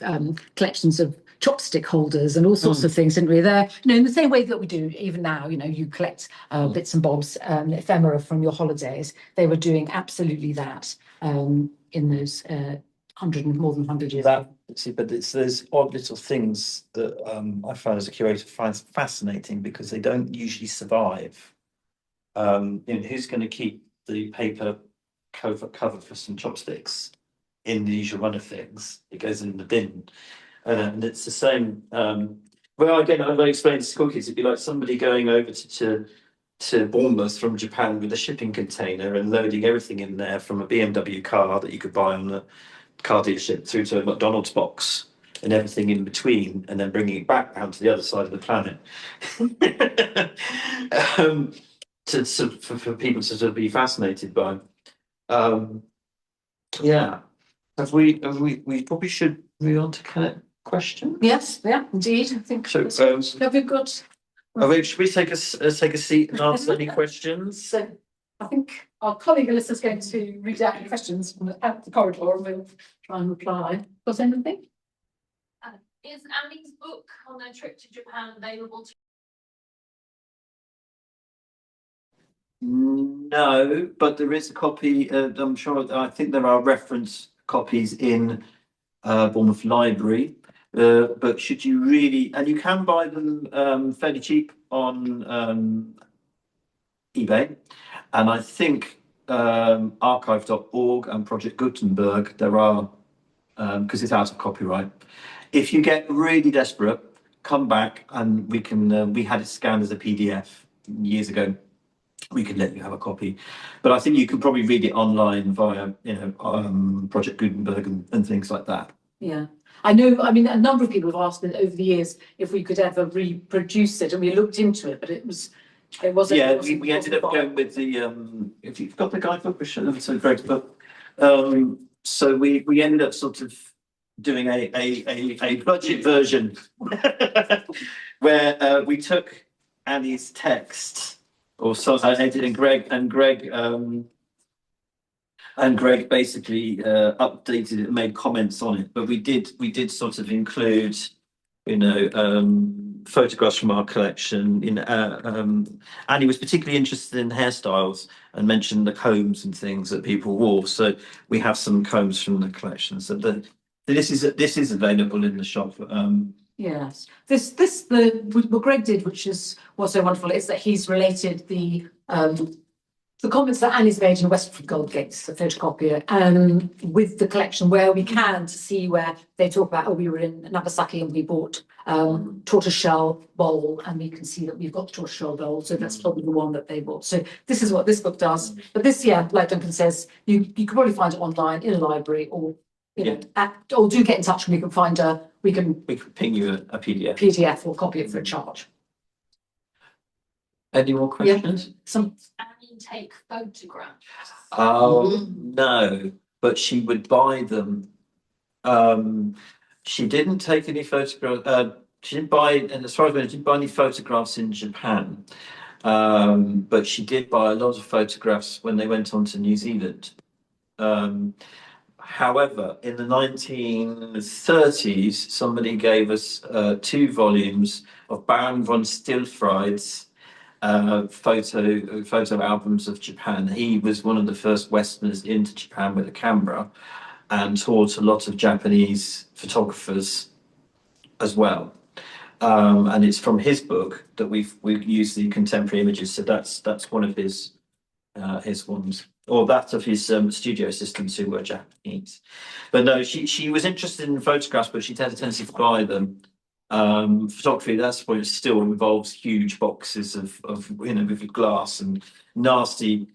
collections of chopstick holders and all sorts of things, didn't we? They're, in the same way that we do even now, you collect bits and bobs, ephemera from your holidays. They were doing absolutely that in those more than 100 years ago. But it's those odd little things that I find as a curator finds fascinating because they don't usually survive. Who's going to keep the paper cover for some chopsticks in the usual run of things? It goes in the bin. And it's the same. Well, again, I've explained to school kids, it'd be like somebody going over to Bournemouth from Japan with a shipping container and loading everything in there from a BMW car that you could buy on the car dealership through to a McDonald's box and everything in between, and then bringing it back down to the other side of the planet. For people to sort of be fascinated by. Yeah. We probably should move on to questions. Yes, yeah, indeed. I think so. Have we got? Should we take a seat and answer any questions? So I think our colleague Alyssa's going to read out the questions from the corridor, and we'll try and reply. Was anything? Is Annie's book on their trip to Japan available to? No, but there is a copy. I'm sure. I think there are reference copies in Bournemouth Library. But should you really, and you can buy them fairly cheap on eBay, and I think archive.org and Project Gutenberg, there are, because it's out of copyright. If you get really desperate, come back and we can, we had it scanned as a PDF years ago. We could let you have a copy, but I think you can probably read it online via, Project Gutenberg and things like that. Yeah. I know, I mean, a number of people have asked me over the years if we could ever reproduce it, and we looked into it, but it wasn't. Yeah, we ended up going with the, if you've got the guidebook, we should have, so great book. So we ended up sort of doing a budget version where we took Annie's text, or so I edited, and Greg basically updated it and made comments on it. But we did sort of include, photographs from our collection. Annie was particularly interested in hairstyles and mentioned the combs and things that people wore. So we have some combs from the collection. So this is available in the shop. Yes, what Greg did, which was so wonderful, is that he's related the comments that Annie's made in Westford Goldgates, the photocopier, with the collection where we can, to see where they talk about, we were in Nagasaki and we bought tortoiseshell bowl, and we can see that we've got the tortoiseshell bowl, so that's probably the one that they bought. So this is what this book does. But this, like Duncan says, you can probably find it online in a library, or or do get in touch and we can find we can ping you a PDF or copy it for a charge. Any more questions? Annie take photographs? Oh no, but she would buy them. She didn't take any photographs. She didn't buy, and as far as I know, she didn't buy any photographs in Japan. But she did buy a lot of photographs when they went on to New Zealand. However, in the 1930s, somebody gave us 2 volumes of Baron von Stilfried's photo albums of Japan. He was one of the first Westerners into Japan with a camera, and taught a lot of Japanese photographers as well. And it's from his book that we've used the contemporary images. So that's one of his ones, or that of his studio assistants who were Japanese. But no, she was interested in photographs, but she had a tendency to buy them. Photography at that point still involves huge boxes of with glass and nasty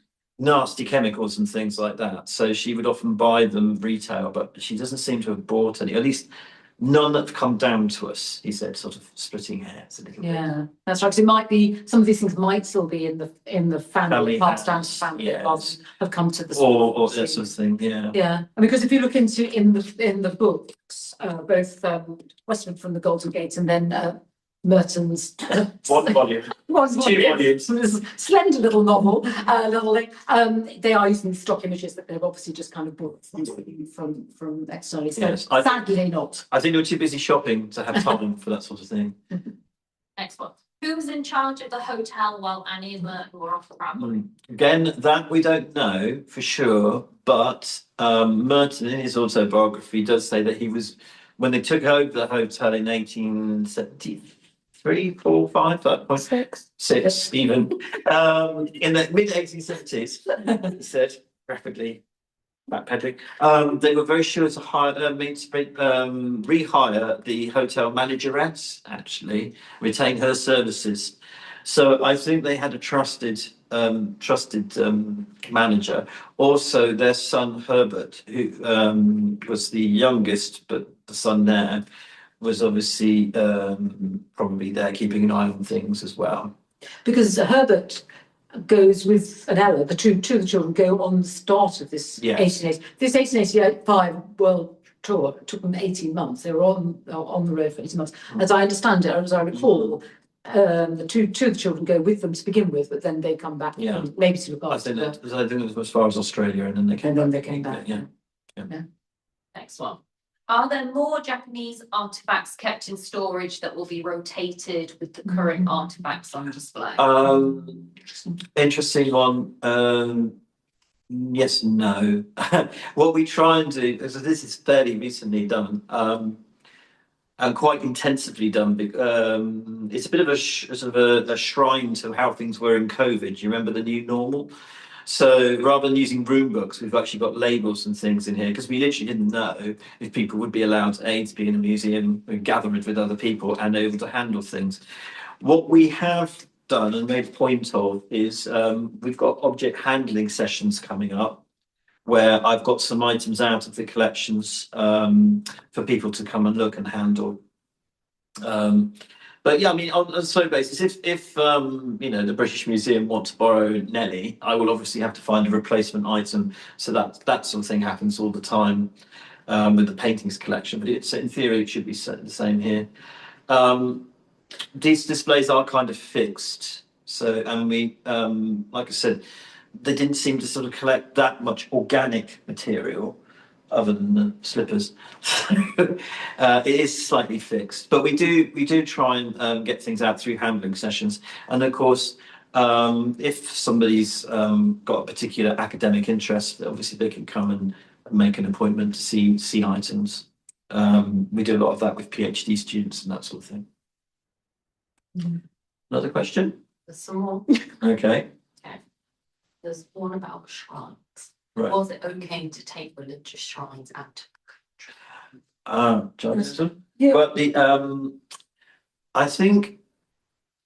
chemicals and things like that. So she would often buy them retail, but she doesn't seem to have bought any. At least None that have come down to us, he said, sort of splitting hairs a little bit. Yeah, that's right. 'Cause it might be, some of these things might still be in the family, Family passed down to house, family, yes. rather than have come to the. Or that sort of thing, yeah. Yeah, and because if you look into in the books, both Westwood from the Golden Gate and then Merton's One volume, was two volumes. this slender little novel, they are using stock images that they've obviously just kind of brought from externally. So Yes, sadly not. I think they were too busy shopping to have time for that sort of thing. Next one. Who was in charge of the hotel while Annie and Merton were off travel? Again, that we don't know for sure, but Merton in his autobiography does say that he was, when they took over the hotel in 1873, 4, 5, that point, six even, in the mid 1870s, he said, rapidly backpedaling, they were very sure to rehire the hotel manageress, actually, retain her services. So I think they had a trusted manager. Also, their son Herbert, who was the youngest, but the son there was obviously probably there keeping an eye on things as well. Because Herbert goes with an Ella, two of the children go on the start of this 1880. This 1885 world tour took them 18 months. They were on the road for 18 months. As I understand it, as I recall, the two of the children go with them to begin with, but then they come back maybe to look after. I think it was as far as Australia, and then they came back. Yeah. Next one. Are there more Japanese artifacts kept in storage that will be rotated with the current artifacts on display? Interesting one. Yes and no. What we try and do, because this is fairly recently done, and quite intensively done. It's a bit of a sort of a shrine to how things were in COVID. You remember the new normal? So rather than using room books, we've actually got labels and things in here because we literally didn't know if people would be allowed to be in a museum and gathered with other people and able to handle things. What we have done and made a point of is we've got object handling sessions coming up where I've got some items out of the collections for people to come and look and handle. But yeah, I mean, on a slow basis, if the British Museum want to borrow Nellie, I will obviously have to find a replacement item. So that sort of thing happens all the time with the paintings collection. But in theory, it should be the same here. These displays are kind of fixed. So, and we, like I said, they didn't seem to sort of collect that much organic material other than the slippers. It is slightly fixed, but we do try and get things out through handling sessions. And of course, if somebody's got a particular academic interest, obviously they can come and make an appointment to see items. We do a lot of that with PhD students and that sort of thing. Another question? There's some more. Okay. There's one about shrines. Right. Was it okay to take religious shrines out? Jonathan? Yeah. But I think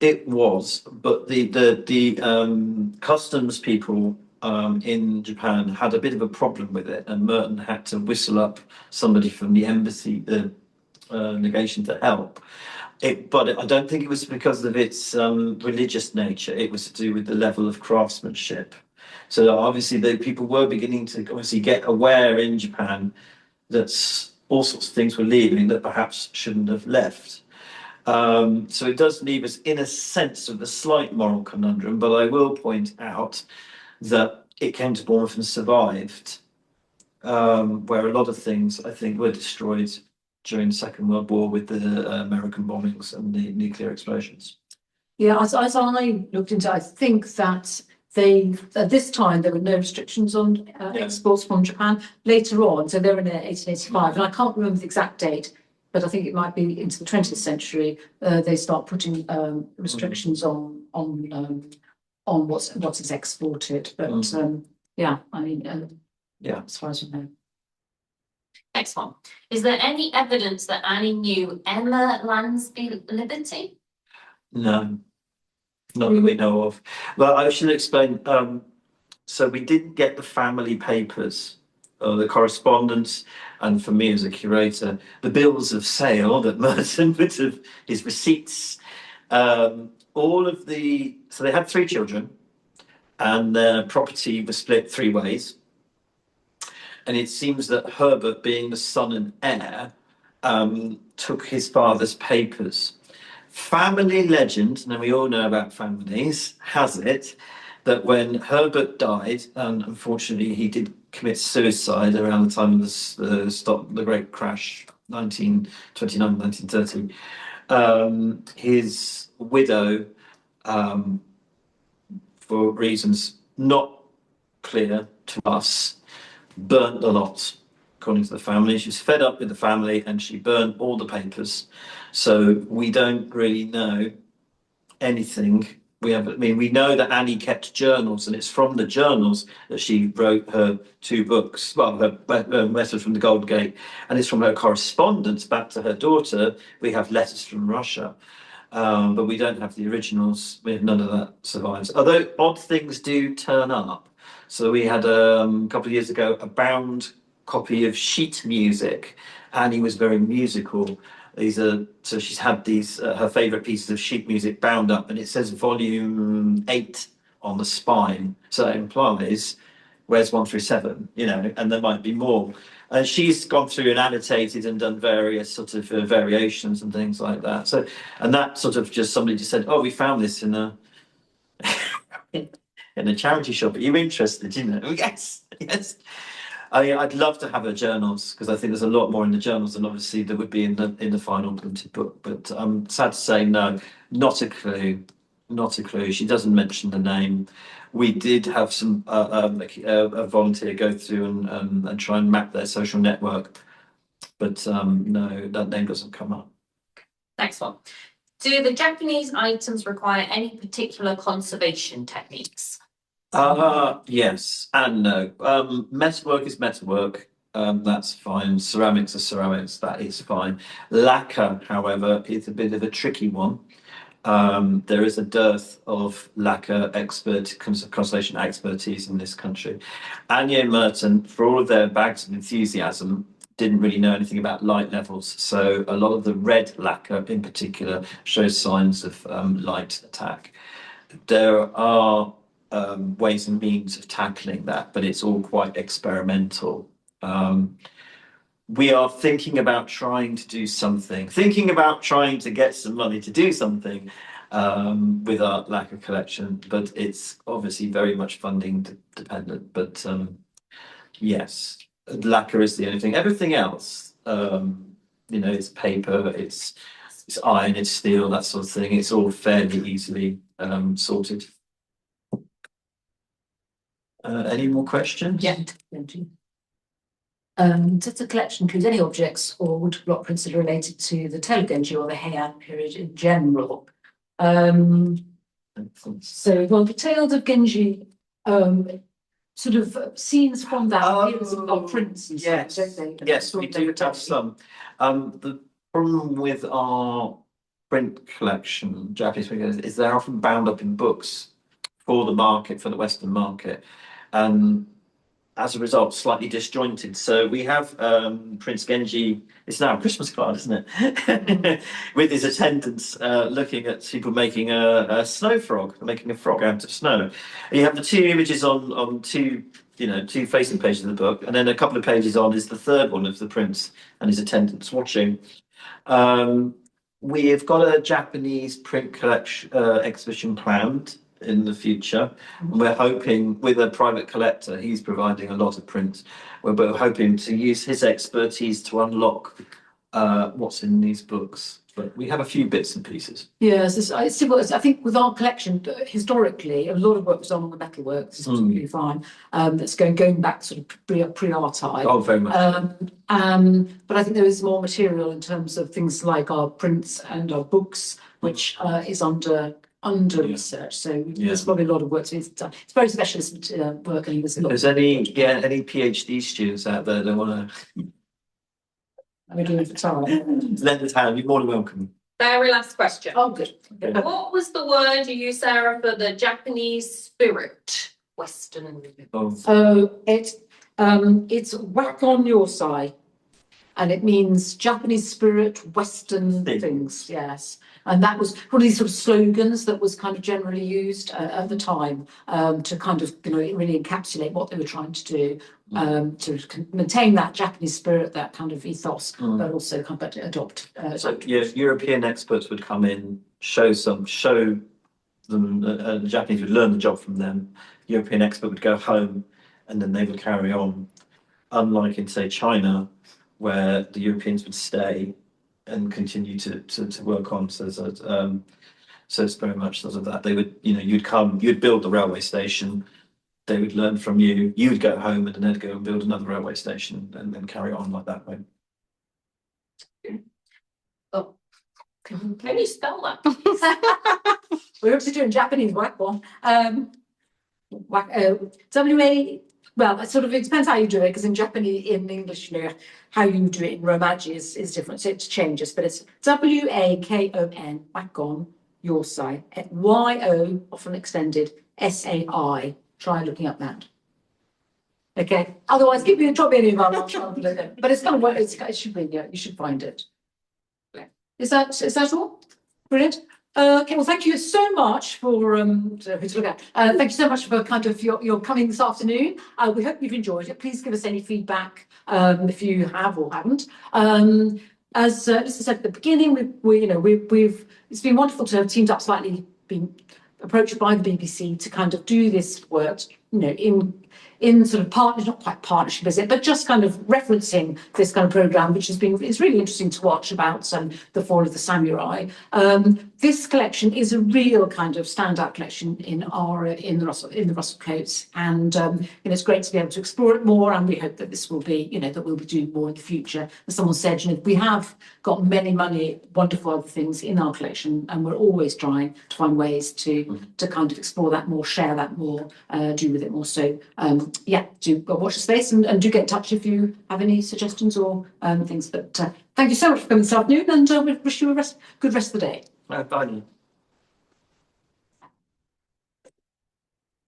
it was, but the customs people in Japan had a bit of a problem with it, and Merton had to whistle up somebody from the embassy, the legation, to help. But I don't think it was because of its religious nature. It was to do with the level of craftsmanship. So obviously, the people were beginning to obviously get aware in Japan that all sorts of things were leaving that perhaps shouldn't have left. So it does leave us in a sense of a slight moral conundrum. But I will point out that it came to Bournemouth and survived, where a lot of things I think were destroyed during the Second World War with the American bombings and the nuclear explosions. Yeah, as I looked into it, I think that at this time there were no restrictions on exports from Japan. Later on, so they were in 1885, and I can't remember the exact date, but I think it might be into the 20th century. They start putting restrictions on what's exported. But yeah, I mean, as far as I know. Next one. Is there any evidence that Annie knew Emma Lansby Liberty? No, not that we know of. Well, I should explain. So we didn't get the family papers the correspondence, and for me as a curator, the bills of sale that Merton would have, his receipts, so they had 3 children, and their property was split 3 ways. And it seems that Herbert, being the son and heir, took his father's papers. Family legend, and we all know about families, has it that when Herbert died, and unfortunately he did commit suicide around the time of the Great Crash, 1929, 1930, his widow, for reasons not clear to us, burnt the lot, according to the family. She was fed up with the family and she burnt all the papers. So we don't really know anything. We know that Annie kept journals, and it's from the journals that she wrote her 2 books. Well, her letters from the Golden Gate, and it's from her correspondence back to her daughter. We have letters from Russia, but we don't have the originals. We have none of that survives. Although odd things do turn up. So we had a couple of years ago a bound copy of sheet music. Annie was very musical. So she's had these her favourite pieces of sheet music bound up, and it says volume 8 on the spine. So it implies where's 1 through 7, and there might be more. And she's gone through and annotated and done various sort of variations and things like that. So, and that sort of somebody just said, "Oh, we found this in a." In a charity shop. Are you interested? Yes, yes. I'd love to have her journals, because I think there's a lot more in the journals than obviously there would be in the final printed book. But I'm sad to say, no, not a clue, not a clue. She doesn't mention the name. We did have some a volunteer go through and try and map their social network, but no, that name doesn't come up. Next one. Do the Japanese items require any particular conservation techniques? Yes and no. Metalwork is metalwork. That's fine. Ceramics are ceramics. That is fine. Lacquer, however, is a bit of a tricky one. There is a dearth of lacquer conservation expertise in this country. Annie and Merton, for all of their bags of enthusiasm, didn't really know anything about light levels. So a lot of the red lacquer in particular shows signs of light attack. There are ways and means of tackling that, but it's all quite experimental. We are thinking about trying to do something, trying to get some money to do something with our lacquer collection, but it's obviously very much funding dependent. But yes, lacquer is the only thing. Everything else, it's paper, it's iron, it's steel, that sort of thing. It's all fairly easily sorted. Any more questions? Yeah. Does the collection include any objects or wood block prints that are related to the Tail of Genji or the Heian period in general? The Tales of Genji, sort of scenes from that appears of prints and yes, stuff, don't they? Yes, we do have some. The problem with our print collection, Japanese print, is they're often bound up in books for the market, for the Western market, and as a result, slightly disjointed. So we have Prince Genji. It's now a Christmas card, isn't it? With his attendants looking at people making a snow frog, making a frog out of snow. And you have the 2 images on 2 facing pages of the book, and then a couple of pages on is the 3rd one of the prince and his attendants watching. We have got a Japanese print collection exhibition planned in the future. And we're hoping, with a private collector, he's providing a lot of prints. We're hoping to use his expertise to unlock what's in these books. But we have a few bits and pieces. Yes, I think with our collection, historically, a lot of work was done on the metalwork. This is absolutely fine. That's going back sort of pre-archive. Oh, very much. But I think there is more material in terms of things like our prints and our books, which is under research. So there's probably a lot of work to be done. It's very specialist work, and there's a lot. There's any PhD students out there that want to lend a hand, you're more than welcome. Very last question. Oh, good. What was the word you used, Sarah, for the Japanese spirit? Western. So It's whack on your side. And it means Japanese spirit, Western things, yes. And that was one of these sort of slogans that was kind of generally used at the time to kind of, really encapsulate what they were trying to do, to maintain that Japanese spirit, that kind of ethos, but also kind of adopt. So European experts would come in, show them, the Japanese would learn the job from them. European expert would go home, and then they would carry on. Unlike in, say, China, where the Europeans would stay and continue to work on. So it's very much sort of that. They would, you'd build the railway station, they would learn from you, you would go home, and then they'd go and build another railway station and then carry on like that way. Oh, can you spell that? We're obviously doing Japanese whack one. W-A, well, it depends how you do it, because in Japanese, in English, how you do it in Romaji is different, so it changes, but it's W-A-K-O-N, whack on, your side, Y-O, often extended, S-A-I. Try looking up that. Okay, otherwise drop me an email, I'll try and put it in. But it's kind of work, it should be, you should find it. Is that all? Brilliant. Okay, well, thank you so much for thank you so much for kind of your coming this afternoon. We hope you've enjoyed it. Please give us any feedback if you have or haven't. As I said at the beginning, it's been wonderful to have teamed up slightly, been approached by the BBC to kind of do this work, in sort of not quite partnership, is it, but just kind of referencing this kind of programme, which it's really interesting to watch about the fall of the samurai. This collection is a real kind of standout collection in the Russell-Cotes, and it's great to be able to explore it more, and we hope that this will be, that we'll be doing more in the future. As someone said, we have got many wonderful other things in our collection, and we're always trying to find ways to kind of explore that more, share that more, do with it more. So do watch the space and do get in touch if you have any suggestions or things. But thank you so much for coming this afternoon, and we wish you a good rest of the day. Bye.